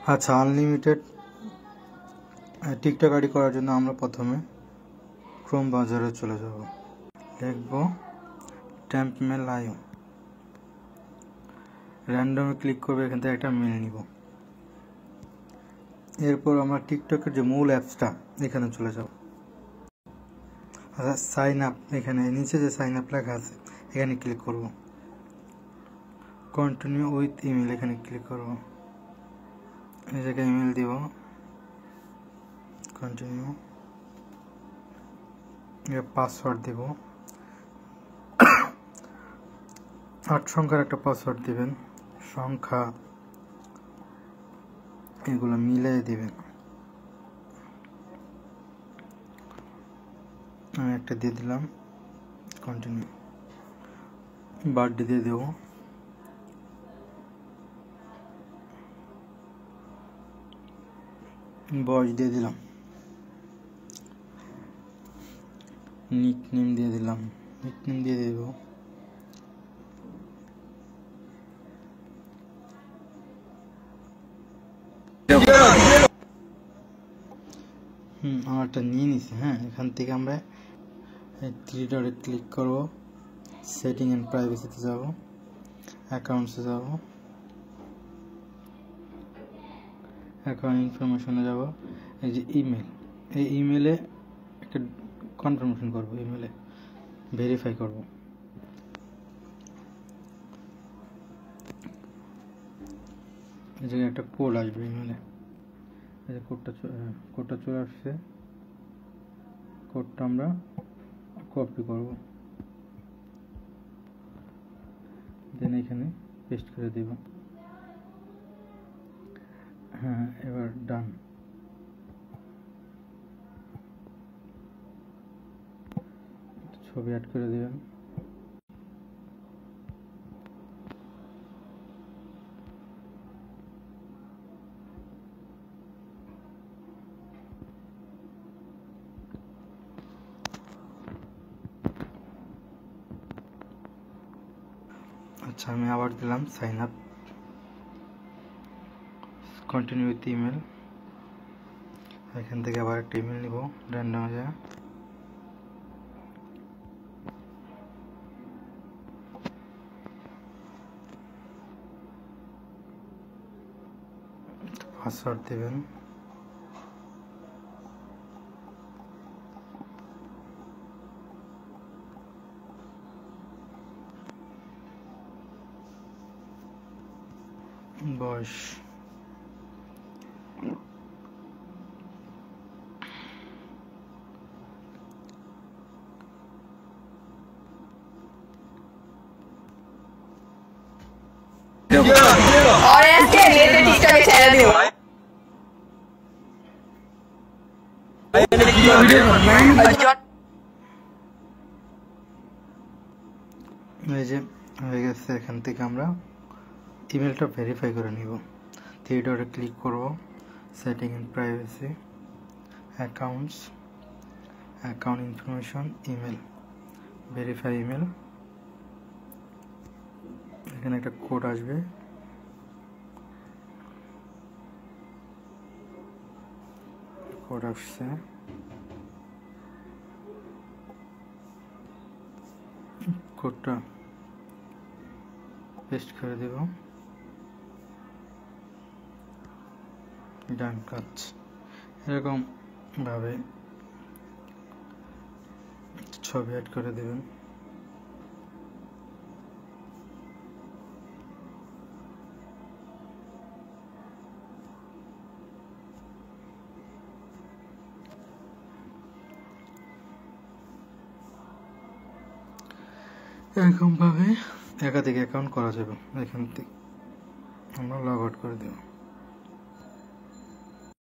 আচ্ছা, unlimited TikTok ID করার জন্য আমরা প্রথমে ক্রোম ব্রাউজারে চলে যাব, লিখব টেম্পমেল.io, র্যান্ডমে ক্লিক করবে, এখান থেকে একটা মেল নিব। এরপর আমরা টিকটকের যে মূল অ্যাপসটা এখানে চলে যাব। আচ্ছা, সাইন আপ, এখানে নিচে যে সাইন আপ লেখা আছে এখানে ক্লিক করব। কন্টিনিউ উইথ ইমেল এখানে ক্লিক করব, এই জায়গায় ইমেল দিব, কন্টিনিউ, পাসওয়ার্ড দিব, 8 সংখ্যার একটা পাসওয়ার্ড দিবেন, সংখ্যা এগুলো মিলাই দিবেন। আমি একটা দিয়ে দিলাম, কন্টিনিউ, বার্থডে দিয়ে দেব, বয়স দিয়ে দিলাম, নিকনেম দিয়ে দিলাম, নিকনেম দিয়ে দেব, আমারটা নিয়ে নিছি। হ্যাঁ, এখান থেকে আমরা থ্রি ডটে ক্লিক করব, সেটিং এন্ড প্রাইভেসিতে যাব, অ্যাকাউন্টসে যাব, অ্যাকাউন্ট ইনফরমেশনে যাব, এই যে ইমেল, এই ইমেলে একটা কনফার্মেশন করব, ইমেলে ভেরিফাই করব। এই জায়গায় একটা কোড আসবে ইমেলে, এই যে কোডটা চলে আসছে, কোডটা আমরা কপি করব, দেন এখানে পেস্ট করে দেব। হ্যাঁ, এবার ডান। ছবি অ্যাড করে দেবেন, আচ্ছা আমি আবার দিলাম sign up, continue with email, এখান থেকে আবার একটা ইমেল নিব র্যান্ডম, পাসওয়ার্ড দেবেন, বয়স, और ऐसे रिलेटेड टिकटॉक ছেড়ে দিও। এই যে হয়ে গেছে। এখান থেকে আমরা ইমেলটা ভেরিফাই করে নিব, থ্রি ডটে ক্লিক করব, setting and privacy, accounts, account information, email, verify email, এখানে একটা কোড আসবে, কোড আসছে, কোডটা পেস্ট করে দেব, ডান কাজ। এরকম ভাবে ছবি অ্যাড করে দেবেন, এরকম ভাবে একাধিক অ্যাকাউন্ট করা যাবে। এখান থেকে আমরা লগ আউট করে দেব।